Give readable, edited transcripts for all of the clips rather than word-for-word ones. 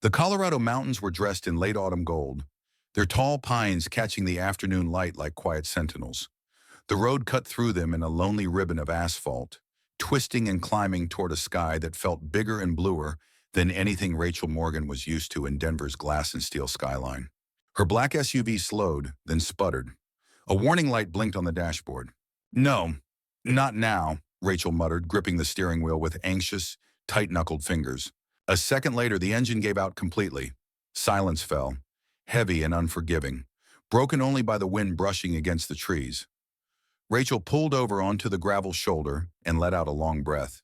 The Colorado mountains were dressed in late autumn gold, their tall pines catching the afternoon light like quiet sentinels. The road cut through them in a lonely ribbon of asphalt, twisting and climbing toward a sky that felt bigger and bluer than anything Rachel Morgan was used to in Denver's glass and steel skyline. Her black SUV slowed, then sputtered. A warning light blinked on the dashboard. "No, not now," Rachel muttered, gripping the steering wheel with anxious, tight-knuckled fingers. A second later, the engine gave out completely. Silence fell, heavy and unforgiving, broken only by the wind brushing against the trees. Rachel pulled over onto the gravel shoulder and let out a long breath.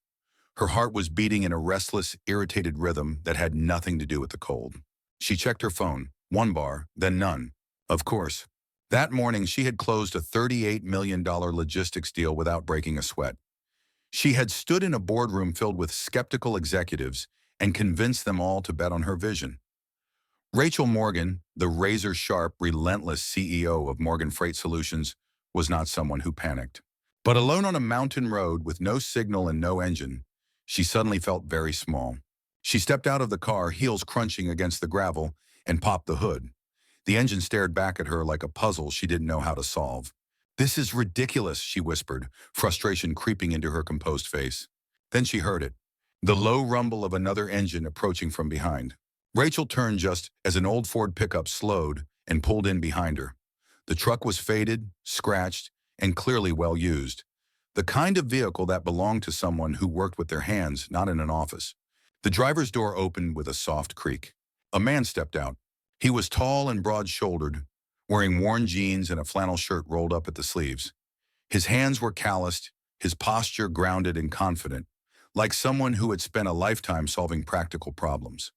Her heart was beating in a restless, irritated rhythm that had nothing to do with the cold. She checked her phone, one bar, then none. Of course. That morning, she had closed a $38 million logistics deal without breaking a sweat. She had stood in a boardroom filled with skeptical executives and convinced them all to bet on her vision. Rachel Morgan, the razor-sharp, relentless CEO of Morgan Freight Solutions, was not someone who panicked. But alone on a mountain road with no signal and no engine, she suddenly felt very small. She stepped out of the car, heels crunching against the gravel, and popped the hood. The engine stared back at her like a puzzle she didn't know how to solve. "This is ridiculous," she whispered, frustration creeping into her composed face. Then she heard it, the low rumble of another engine approaching from behind. Rachel turned just as an old Ford pickup slowed and pulled in behind her. The truck was faded, scratched, and clearly well used. The kind of vehicle that belonged to someone who worked with their hands, not in an office. The driver's door opened with a soft creak. A man stepped out. He was tall and broad-shouldered, wearing worn jeans and a flannel shirt rolled up at the sleeves. His hands were calloused, his posture grounded and confident, like someone who had spent a lifetime solving practical problems.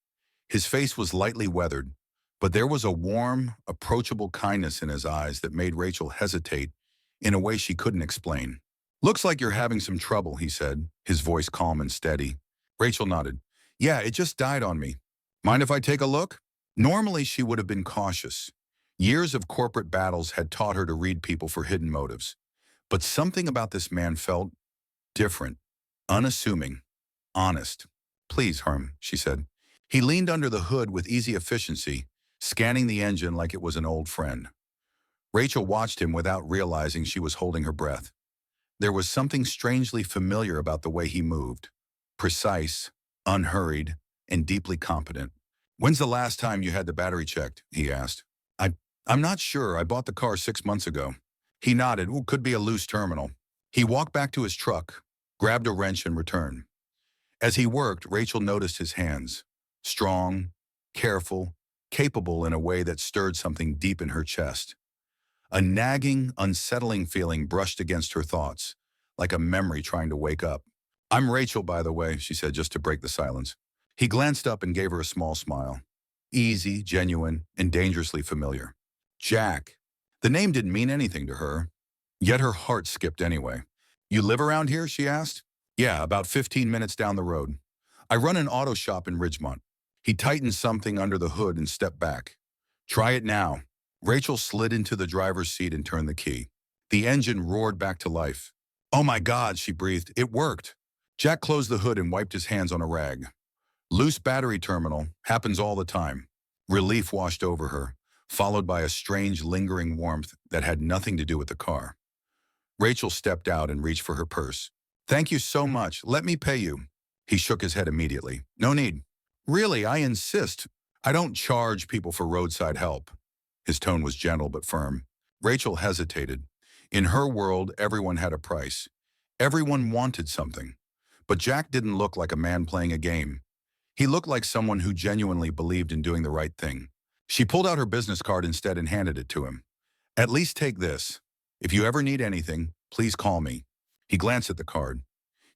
His face was lightly weathered, but there was a warm, approachable kindness in his eyes that made Rachel hesitate in a way she couldn't explain. "Looks like you're having some trouble," he said, his voice calm and steady. Rachel nodded. "Yeah, it just died on me. Mind if I take a look?" Normally, she would have been cautious. Years of corporate battles had taught her to read people for hidden motives. But something about this man felt different, unassuming, honest. "Please, Herm," she said. He leaned under the hood with easy efficiency, scanning the engine like it was an old friend. Rachel watched him without realizing she was holding her breath. There was something strangely familiar about the way he moved. Precise, unhurried, and deeply competent. "When's the last time you had the battery checked?" he asked. I'm not sure. I bought the car 6 months ago." He nodded. "Well, could be a loose terminal." He walked back to his truck, grabbed a wrench, and returned. As he worked, Rachel noticed his hands. Strong, careful, capable in a way that stirred something deep in her chest. A nagging, unsettling feeling brushed against her thoughts, like a memory trying to wake up. "I'm Rachel, by the way," she said, just to break the silence. He glanced up and gave her a small smile. Easy, genuine, and dangerously familiar. Jack. The name didn't mean anything to her, yet her heart skipped anyway. "You live around here?" she asked. "Yeah, about 15 minutes down the road. I run an auto shop in Ridgemont." He tightened something under the hood and stepped back. "Try it now." Rachel slid into the driver's seat and turned the key. The engine roared back to life. "Oh my God," she breathed. "It worked." Jack closed the hood and wiped his hands on a rag. "Loose battery terminal. Happens all the time." Relief washed over her, followed by a strange, lingering warmth that had nothing to do with the car. Rachel stepped out and reached for her purse. "Thank you so much. Let me pay you." He shook his head immediately. "No need." "Really, I insist. I don't charge people for roadside help." His tone was gentle but firm. Rachel hesitated. In her world, everyone had a price. Everyone wanted something. But Jack didn't look like a man playing a game. He looked like someone who genuinely believed in doing the right thing. She pulled out her business card instead and handed it to him. "At least take this. If you ever need anything, please call me." He glanced at the card.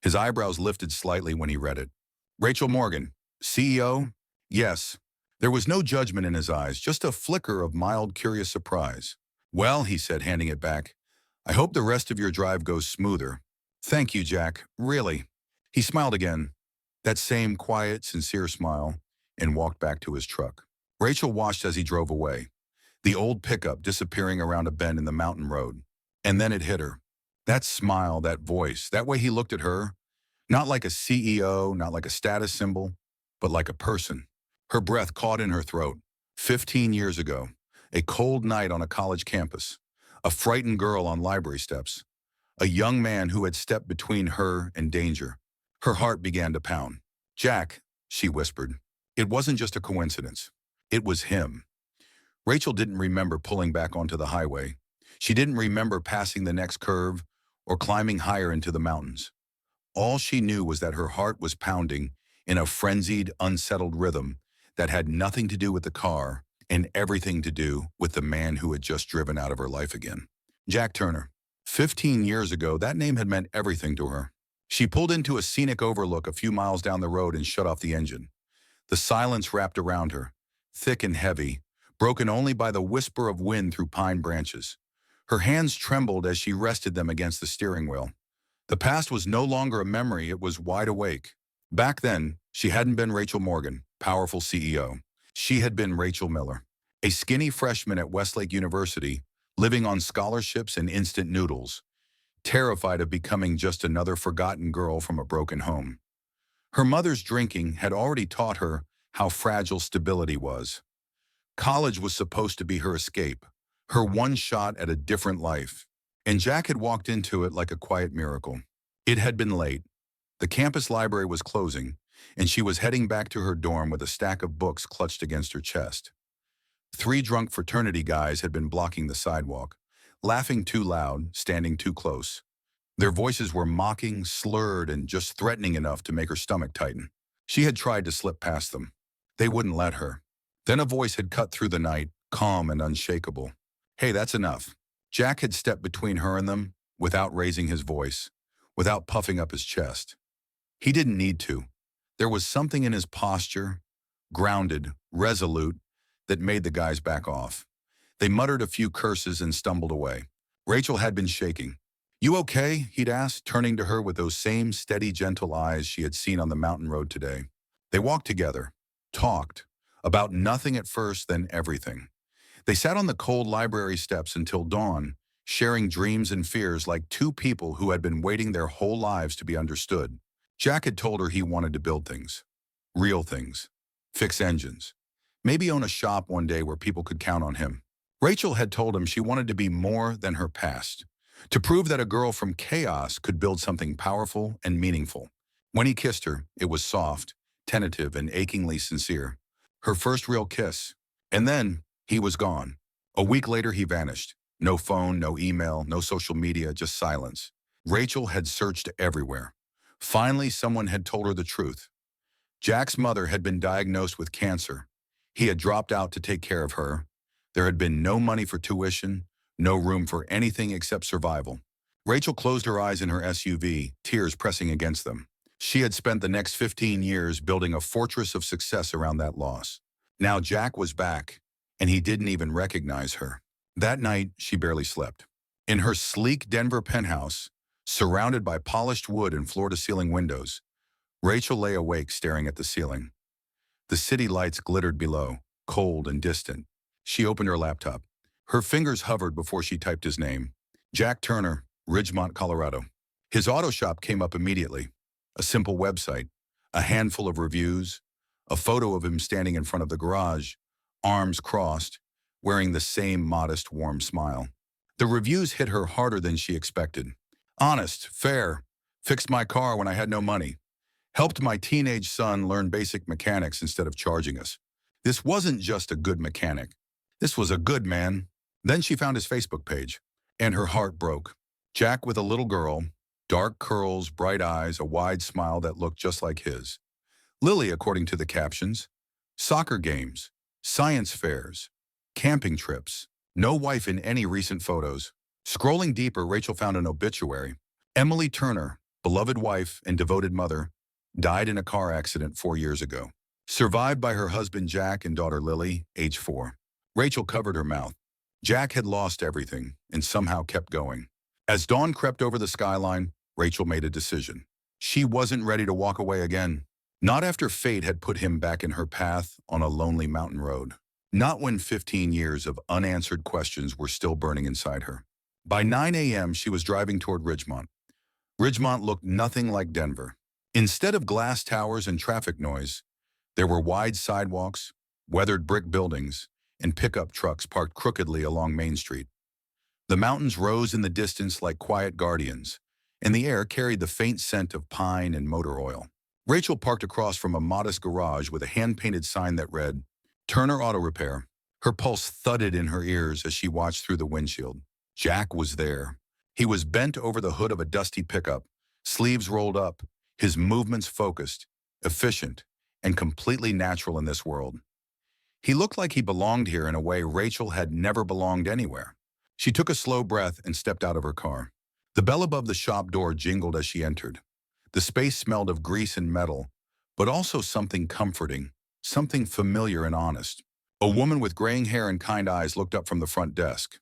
His eyebrows lifted slightly when he read it. "Rachel Morgan, CEO?" "Yes." There was no judgment in his eyes, just a flicker of mild, curious surprise. "Well," he said, handing it back, "I hope the rest of your drive goes smoother." "Thank you, Jack. Really." He smiled again, that same quiet, sincere smile, and walked back to his truck. Rachel watched as he drove away, the old pickup disappearing around a bend in the mountain road. And then it hit her. That smile, that voice, that way he looked at her, not like a CEO, not like a status symbol, but like a person. Her breath caught in her throat. 15 years ago, a cold night on a college campus, a frightened girl on library steps, a young man who had stepped between her and danger. Her heart began to pound. "Jack," she whispered. It wasn't just a coincidence. It was him. Rachel didn't remember pulling back onto the highway. She didn't remember passing the next curve or climbing higher into the mountains. All she knew was that her heart was pounding in a frenzied, unsettled rhythm that had nothing to do with the car and everything to do with the man who had just driven out of her life again. Jack Turner. 15 years ago, that name had meant everything to her. She pulled into a scenic overlook a few miles down the road and shut off the engine. The silence wrapped around her, thick and heavy, broken only by the whisper of wind through pine branches. Her hands trembled as she rested them against the steering wheel. The past was no longer a memory, it was wide awake. Back then, she hadn't been Rachel Morgan, powerful CEO. She had been Rachel Miller, a skinny freshman at Westlake University, living on scholarships and instant noodles, terrified of becoming just another forgotten girl from a broken home. Her mother's drinking had already taught her how fragile stability was. College was supposed to be her escape, her one shot at a different life. And Jack had walked into it like a quiet miracle. It had been late. The campus library was closing, and she was heading back to her dorm with a stack of books clutched against her chest. 3 drunk fraternity guys had been blocking the sidewalk, laughing too loud, standing too close. Their voices were mocking, slurred, and just threatening enough to make her stomach tighten. She had tried to slip past them. They wouldn't let her. Then a voice had cut through the night, calm and unshakable. "Hey, that's enough." Jack had stepped between her and them, without raising his voice, without puffing up his chest. He didn't need to. There was something in his posture, grounded, resolute, that made the guys back off. They muttered a few curses and stumbled away. Rachel had been shaking. "You okay?" he'd asked, turning to her with those same steady, gentle eyes she had seen on the mountain road today. They walked together, talked, about nothing at first, then everything. They sat on the cold library steps until dawn, sharing dreams and fears like 2 people who had been waiting their whole lives to be understood. Jack had told her he wanted to build things, real things, fix engines, maybe own a shop one day where people could count on him. Rachel had told him she wanted to be more than her past, to prove that a girl from chaos could build something powerful and meaningful. When he kissed her, it was soft, tentative, and achingly sincere. Her first real kiss. And then, he was gone. A week later, he vanished. No phone, no email, no social media, just silence. Rachel had searched everywhere. Finally, someone had told her the truth. Jack's mother had been diagnosed with cancer. He had dropped out to take care of her. There had been no money for tuition, no room for anything except survival. Rachel closed her eyes in her SUV, tears pressing against them. She had spent the next 15 years building a fortress of success around that loss. Now Jack was back, and he didn't even recognize her. That night, she barely slept. In her sleek Denver penthouse, surrounded by polished wood and floor-to-ceiling windows, Rachel lay awake staring at the ceiling. The city lights glittered below, cold and distant. She opened her laptop. Her fingers hovered before she typed his name. Jack Turner, Ridgemont, Colorado. His auto shop came up immediately. A simple website, a handful of reviews, a photo of him standing in front of the garage, arms crossed, wearing the same modest, warm smile. The reviews hit her harder than she expected. Honest, fair, fixed my car when I had no money, helped my teenage son learn basic mechanics instead of charging us. This wasn't just a good mechanic. This was a good man. Then she found his Facebook page, and her heart broke. Jack with a little girl, dark curls, bright eyes, a wide smile that looked just like his. Lily, according to the captions, soccer games, science fairs, camping trips, no wife in any recent photos. Scrolling deeper, Rachel found an obituary. Emily Turner, beloved wife and devoted mother, died in a car accident 4 years ago. Survived by her husband Jack and daughter Lily, age 4. Rachel covered her mouth. Jack had lost everything and somehow kept going. As dawn crept over the skyline, Rachel made a decision. She wasn't ready to walk away again. Not after fate had put him back in her path on a lonely mountain road. Not when 15 years of unanswered questions were still burning inside her. By 9 a.m., she was driving toward Ridgemont. Ridgemont looked nothing like Denver. Instead of glass towers and traffic noise, There were wide sidewalks, weathered brick buildings, and pickup trucks parked crookedly along Main Street. The mountains rose in the distance like quiet guardians, and the air carried the faint scent of pine and motor oil. Rachel parked across from a modest garage with a hand-painted sign that read, Turner Auto Repair. Her pulse thudded in her ears as she watched through the windshield. Jack was there. He was bent over the hood of a dusty pickup, sleeves rolled up, his movements focused, efficient, and completely natural in this world. He looked like he belonged here in a way Rachel had never belonged anywhere. She took a slow breath and stepped out of her car. The bell above the shop door jingled as she entered. The space smelled of grease and metal, but also something comforting, something familiar and honest. A woman with graying hair and kind eyes looked up from the front desk.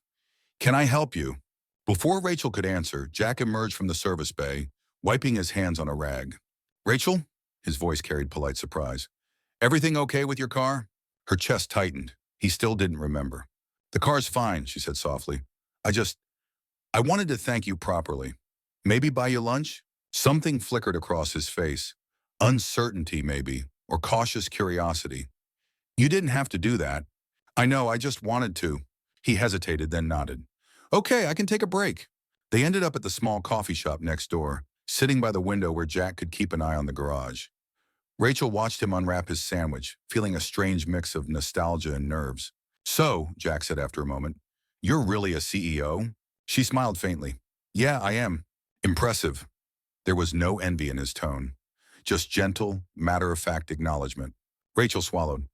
"Can I help you?" Before Rachel could answer, Jack emerged from the service bay, wiping his hands on a rag. "Rachel?" His voice carried polite surprise. "Everything okay with your car?" Her chest tightened. He still didn't remember. "The car's fine," she said softly. I wanted to thank you properly. Maybe buy you lunch?" Something flickered across his face. Uncertainty, maybe, or cautious curiosity. "You didn't have to do that." "I know, I just wanted to." He hesitated, then nodded. "Okay, I can take a break." They ended up at the small coffee shop next door, sitting by the window where Jack could keep an eye on the garage. Rachel watched him unwrap his sandwich, feeling a strange mix of nostalgia and nerves. "So," Jack said after a moment, "you're really a CEO?" She smiled faintly. "Yeah, I am." "Impressive." There was no envy in his tone, just gentle, matter-of-fact acknowledgement. Rachel swallowed.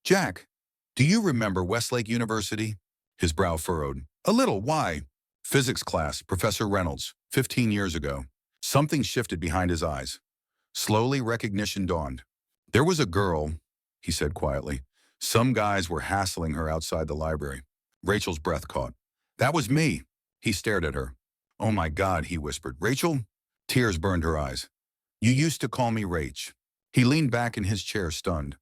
"Jack, do you remember Westlake University?" His brow furrowed. "A little, why?" "Physics class, Professor Reynolds, 15 years ago." Something shifted behind his eyes. Slowly, recognition dawned. "There was a girl," he said quietly. "Some guys were hassling her outside the library." Rachel's breath caught. "That was me." He stared at her. "Oh my God," he whispered. "Rachel?" Tears burned her eyes. "You used to call me Rach." He leaned back in his chair, stunned.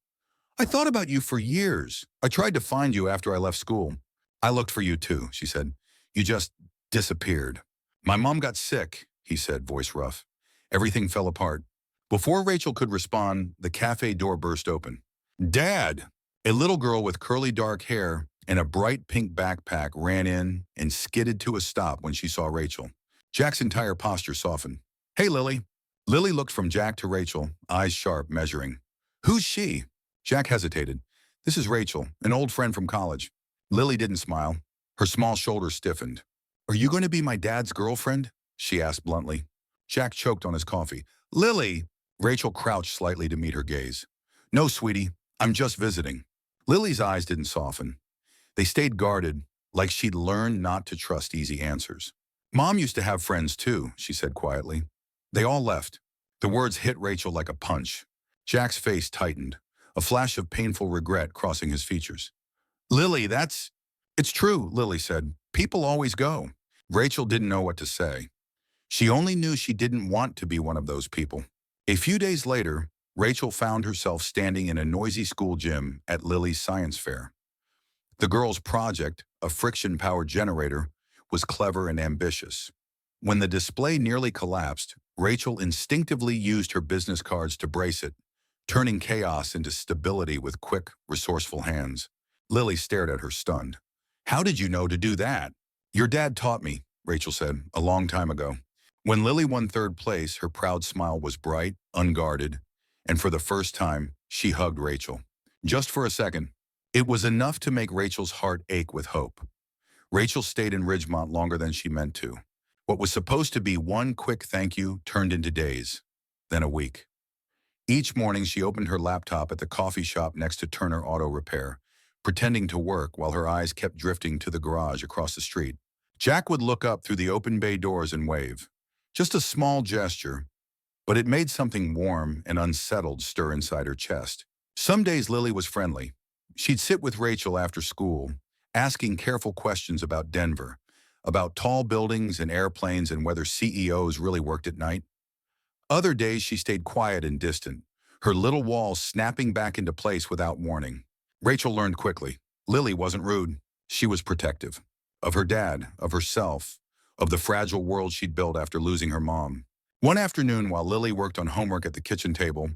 "I thought about you for years. I tried to find you after I left school." "I looked for you too," she said. "You just disappeared." "My mom got sick," he said, voice rough. Everything fell apart. Before Rachel could respond, the cafe door burst open. "Dad!" A little girl with curly dark hair and a bright pink backpack ran in and skidded to a stop when she saw Rachel. Jack's entire posture softened. "Hey, Lily." Lily looked from Jack to Rachel, eyes sharp, measuring. "Who's she?" Jack hesitated. "This is Rachel, an old friend from college." Lily didn't smile. Her small shoulders stiffened. "Are you going to be my dad's girlfriend?" she asked bluntly. Jack choked on his coffee. "Lily!" Rachel crouched slightly to meet her gaze. "No, sweetie, I'm just visiting." Lily's eyes didn't soften. They stayed guarded, like she'd learned not to trust easy answers. "Mom used to have friends too," she said quietly. "They all left." The words hit Rachel like a punch. Jack's face tightened, a flash of painful regret crossing his features. "Lily, that's—" "It's true," Lily said. "People always go." Rachel didn't know what to say. She only knew she didn't want to be one of those people. A few days later, Rachel found herself standing in a noisy school gym at Lily's science fair. The girl's project, a friction-powered generator, was clever and ambitious. When the display nearly collapsed, Rachel instinctively used her business cards to brace it, turning chaos into stability with quick, resourceful hands. Lily stared at her, stunned. "How did you know to do that?" "Your dad taught me," Rachel said, "a long time ago." When Lily won third place, her proud smile was bright, unguarded, and for the first time, she hugged Rachel. Just for a second. It was enough to make Rachel's heart ache with hope. Rachel stayed in Ridgemont longer than she meant to. What was supposed to be one quick thank you turned into days, then a week. Each morning, she opened her laptop at the coffee shop next to Turner Auto Repair, pretending to work while her eyes kept drifting to the garage across the street. Jack would look up through the open bay doors and wave. Just a small gesture, but it made something warm and unsettled stir inside her chest. Some days Lily was friendly. She'd sit with Rachel after school, asking careful questions about Denver, about tall buildings and airplanes and whether CEOs really worked at night. Other days she stayed quiet and distant, her little walls snapping back into place without warning. Rachel learned quickly. Lily wasn't rude. She was protective. Of her dad, of herself, of the fragile world she'd built after losing her mom. One afternoon, while Lily worked on homework at the kitchen table,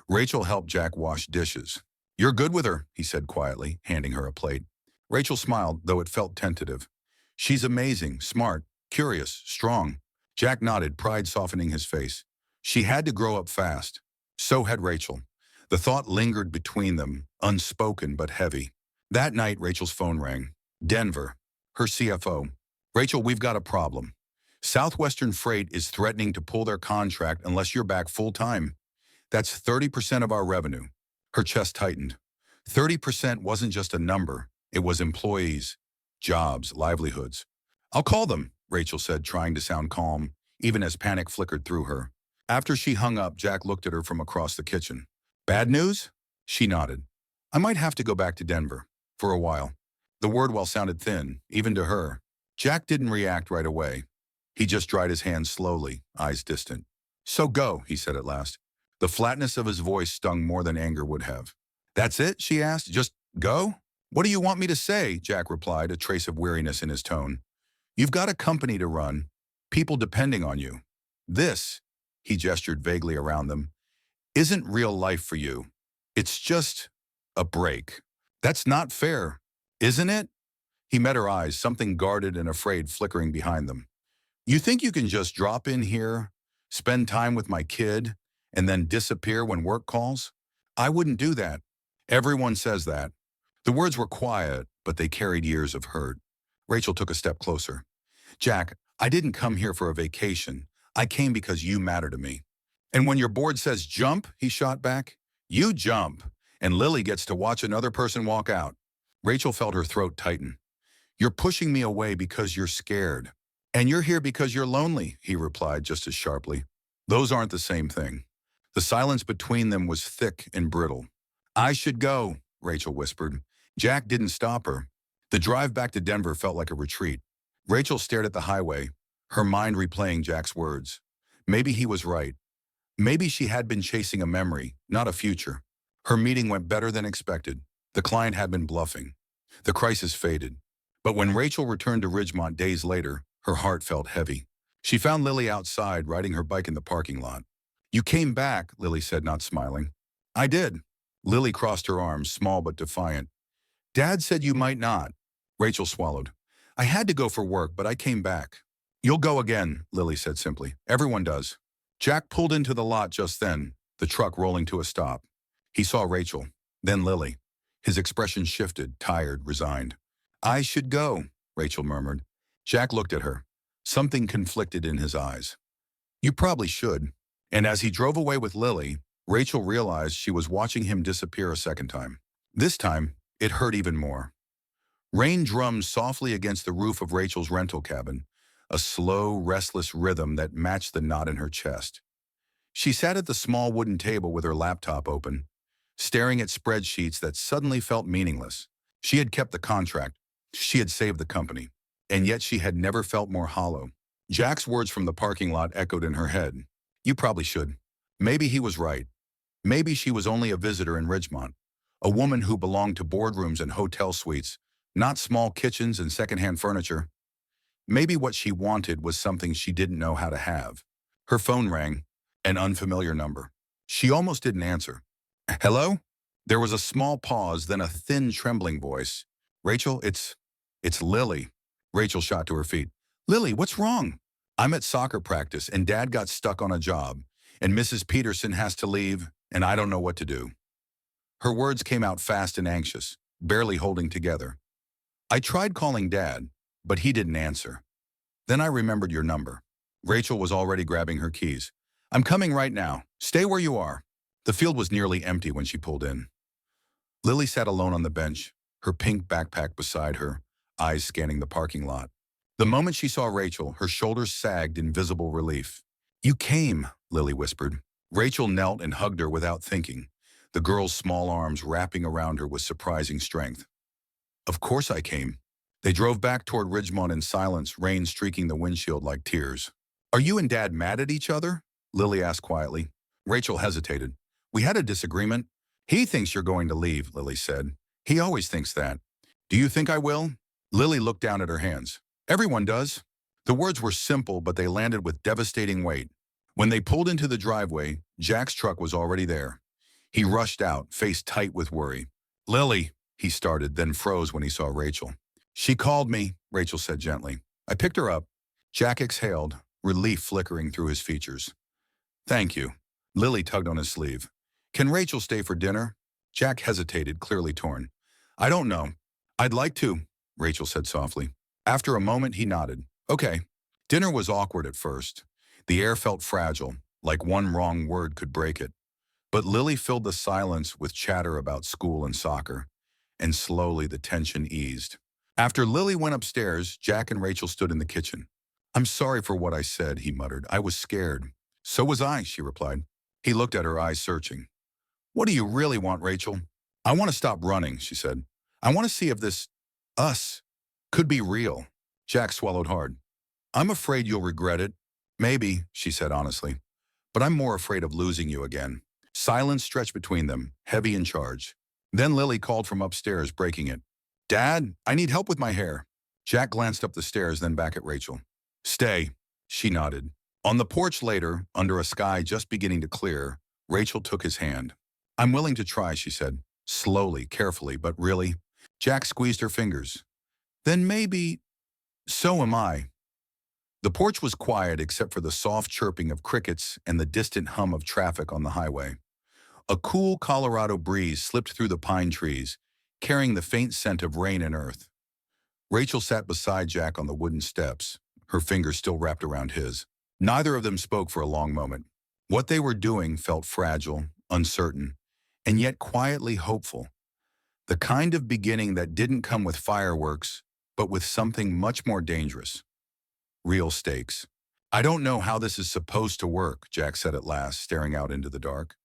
Rachel helped Jack wash dishes. "You're good with her," he said quietly, handing her a plate. Rachel smiled, though it felt tentative. "She's amazing, smart, curious, strong." Jack nodded, pride softening his face. She had to grow up fast. So had Rachel. The thought lingered between them, unspoken but heavy. That night, Rachel's phone rang. Denver, her CFO. "Rachel, we've got a problem. Southwestern Freight is threatening to pull their contract unless you're back full-time. That's 30% of our revenue." Her chest tightened. 30% wasn't just a number. It was employees, jobs, livelihoods. "I'll call them," Rachel said, trying to sound calm, even as panic flickered through her. After she hung up, Jack looked at her from across the kitchen. "Bad news?" She nodded. "I might have to go back to Denver. For a while." The word well sounded thin, even to her. Jack didn't react right away. He just dried his hands slowly, eyes distant. "So go," he said at last. The flatness of his voice stung more than anger would have. "That's it?" she asked. "Just go?" "What do you want me to say?" Jack replied, a trace of weariness in his tone. "You've got a company to run, people depending on you. This," he gestured vaguely around them, "isn't real life for you. It's just a break." "That's not fair, isn't it?" He met her eyes, something guarded and afraid flickering behind them. "You think you can just drop in here, spend time with my kid, and then disappear when work calls? I wouldn't do that. Everyone says that." The words were quiet, but they carried years of hurt. Rachel took a step closer. "Jack, I didn't come here for a vacation. I came because you matter to me." "And when your board says jump," he shot back, "you jump, and Lily gets to watch another person walk out." Rachel felt her throat tighten. "You're pushing me away because you're scared. And you're here because you're lonely," he replied just as sharply. "Those aren't the same thing." The silence between them was thick and brittle. "I should go," Rachel whispered. Jack didn't stop her. The drive back to Denver felt like a retreat. Rachel stared at the highway, her mind replaying Jack's words. Maybe he was right. Maybe she had been chasing a memory, not a future. Her meeting went better than expected. The client had been bluffing. The crisis faded. But when Rachel returned to Ridgemont days later, her heart felt heavy. She found Lily outside, riding her bike in the parking lot. "You came back," Lily said, not smiling. "I did." Lily crossed her arms, small but defiant. "Dad said you might not." Rachel swallowed. "I had to go for work, but I came back." "You'll go again," Lily said simply. "Everyone does." Jack pulled into the lot just then, the truck rolling to a stop. He saw Rachel, then Lily. His expression shifted, tired, resigned. "I should go," Rachel murmured. Jack looked at her. Something conflicted in his eyes. "You probably should." And as he drove away with Lily, Rachel realized she was watching him disappear a second time. This time, it hurt even more. Rain drummed softly against the roof of Rachel's rental cabin, a slow, restless rhythm that matched the knot in her chest. She sat at the small wooden table with her laptop open, staring at spreadsheets that suddenly felt meaningless. She had kept the contract. She had saved the company. And yet she had never felt more hollow. Jack's words from the parking lot echoed in her head. "You probably should." Maybe he was right. Maybe she was only a visitor in Ridgemont, a woman who belonged to boardrooms and hotel suites, not small kitchens and secondhand furniture. Maybe what she wanted was something she didn't know how to have. Her phone rang, an unfamiliar number. She almost didn't answer. "Hello?" There was a small pause, then a thin, trembling voice. "Rachel, it's Lily." Rachel shot to her feet. "Lily, what's wrong?" "I'm at soccer practice, and Dad got stuck on a job, and Mrs. Peterson has to leave, and I don't know what to do." Her words came out fast and anxious, barely holding together. "I tried calling Dad, but he didn't answer. Then I remembered your number." Rachel was already grabbing her keys. "I'm coming right now. Stay where you are." The field was nearly empty when she pulled in. Lily sat alone on the bench, her pink backpack beside her, eyes scanning the parking lot. The moment she saw Rachel, her shoulders sagged in visible relief. "You came," Lily whispered. Rachel knelt and hugged her without thinking, the girl's small arms wrapping around her with surprising strength. "Of course I came." They drove back toward Ridgemont in silence, rain streaking the windshield like tears. "Are you and Dad mad at each other?" Lily asked quietly. Rachel hesitated. "We had a disagreement." "He thinks you're going to leave," Lily said. "He always thinks that." "Do you think I will?" Lily looked down at her hands. "Everyone does." The words were simple, but they landed with devastating weight. When they pulled into the driveway, Jack's truck was already there. He rushed out, face tight with worry. Lily, he started, then froze when he saw Rachel. She called me, Rachel said gently. I picked her up. Jack exhaled, relief flickering through his features. Thank you. Lily tugged on his sleeve. Can Rachel stay for dinner? Jack hesitated, clearly torn. I don't know. I'd like to, Rachel said softly. After a moment, he nodded. Okay. Dinner was awkward at first. The air felt fragile, like one wrong word could break it. But Lily filled the silence with chatter about school and soccer, and slowly the tension eased. After Lily went upstairs, Jack and Rachel stood in the kitchen. I'm sorry for what I said, he muttered. I was scared. So was I, she replied. He looked at her, eyes searching. What do you really want, Rachel? I want to stop running, she said. I want to see if this us could be real. Jack swallowed hard. I'm afraid you'll regret it. Maybe, she said honestly. But I'm more afraid of losing you again. Silence stretched between them, heavy and charged. Then Lily called from upstairs, breaking it. Dad, I need help with my hair. Jack glanced up the stairs, then back at Rachel. Stay, she nodded. On the porch later, under a sky just beginning to clear, Rachel took his hand. I'm willing to try, she said, slowly, carefully, but really. Jack squeezed her fingers. Then maybe, so am I. The porch was quiet except for the soft chirping of crickets and the distant hum of traffic on the highway. A cool Colorado breeze slipped through the pine trees, carrying the faint scent of rain and earth. Rachel sat beside Jack on the wooden steps, her fingers still wrapped around his. Neither of them spoke for a long moment. What they were doing felt fragile, uncertain, and yet quietly hopeful. The kind of beginning that didn't come with fireworks, but with something much more dangerous. Real stakes. I don't know how this is supposed to work, Jack said at last, staring out into the dark.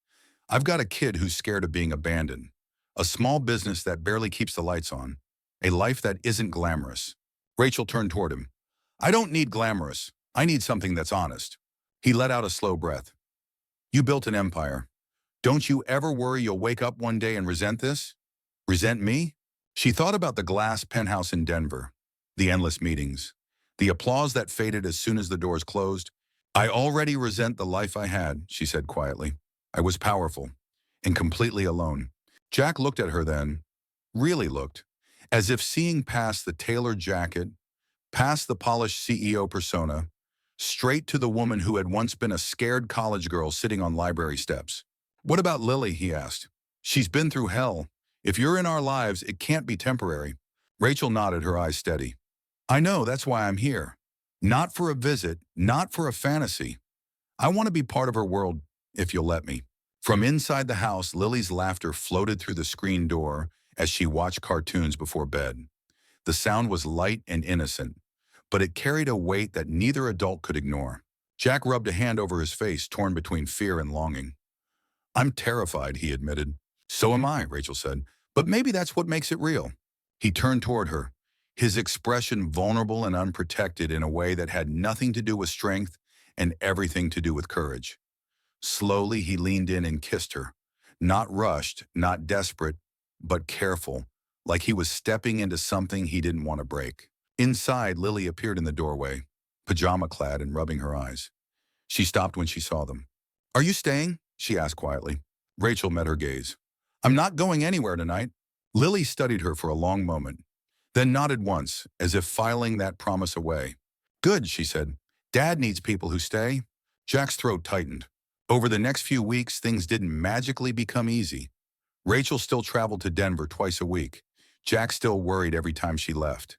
I've got a kid who's scared of being abandoned, a small business that barely keeps the lights on, a life that isn't glamorous. Rachel turned toward him. I don't need glamorous. I need something that's honest. He let out a slow breath. You built an empire. Don't you ever worry you'll wake up one day and resent this? Resent me? She thought about the glass penthouse in Denver, the endless meetings, the applause that faded as soon as the doors closed. I already resent the life I had, she said quietly. I was powerful and completely alone. Jack looked at her then, really looked, as if seeing past the tailored jacket, past the polished CEO persona, straight to the woman who had once been a scared college girl sitting on library steps. What about Lily, he asked. She's been through hell. If you're in our lives, it can't be temporary. Rachel nodded, her eyes steady. I know, that's why I'm here. Not for a visit, not for a fantasy. I want to be part of her world, if you'll let me. From inside the house, Lily's laughter floated through the screen door as she watched cartoons before bed. The sound was light and innocent, but it carried a weight that neither adult could ignore. Jack rubbed a hand over his face, torn between fear and longing. I'm terrified, he admitted. So am I, Rachel said, but maybe that's what makes it real. He turned toward her, his expression vulnerable and unprotected in a way that had nothing to do with strength and everything to do with courage. Slowly, he leaned in and kissed her, not rushed, not desperate, but careful, like he was stepping into something he didn't want to break. Inside, Lily appeared in the doorway, pajama-clad and rubbing her eyes. She stopped when she saw them. Are you staying? She asked quietly. Rachel met her gaze. I'm not going anywhere tonight. Lily studied her for a long moment, then nodded once, as if filing that promise away. Good, she said. Dad needs people who stay. Jack's throat tightened. Over the next few weeks, things didn't magically become easy. Rachel still traveled to Denver twice a week. Jack still worried every time she left.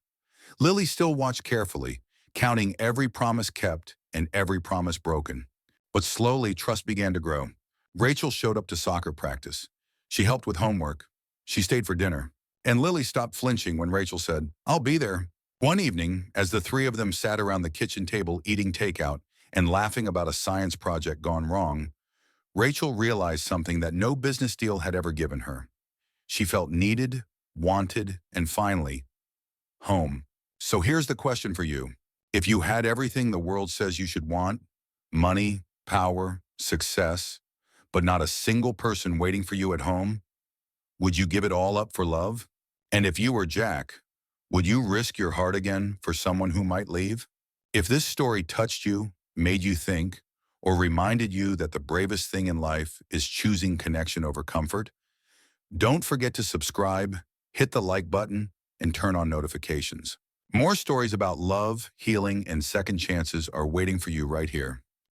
Lily still watched carefully, counting every promise kept and every promise broken. But slowly, trust began to grow. Rachel showed up to soccer practice. She helped with homework. She stayed for dinner. And Lily stopped flinching when Rachel said, I'll be there. One evening, as the three of them sat around the kitchen table eating takeout and laughing about a science project gone wrong, Rachel realized something that no business deal had ever given her. She felt needed, wanted, and finally, home. So here's the question for you. If you had everything the world says you should want, money, power, success, but not a single person waiting for you at home, would you give it all up for love? And if you were Jack, would you risk your heart again for someone who might leave? If this story touched you, made you think, or reminded you that the bravest thing in life is choosing connection over comfort, don't forget to subscribe, hit the like button, and turn on notifications. More stories about love, healing, and second chances are waiting for you right here.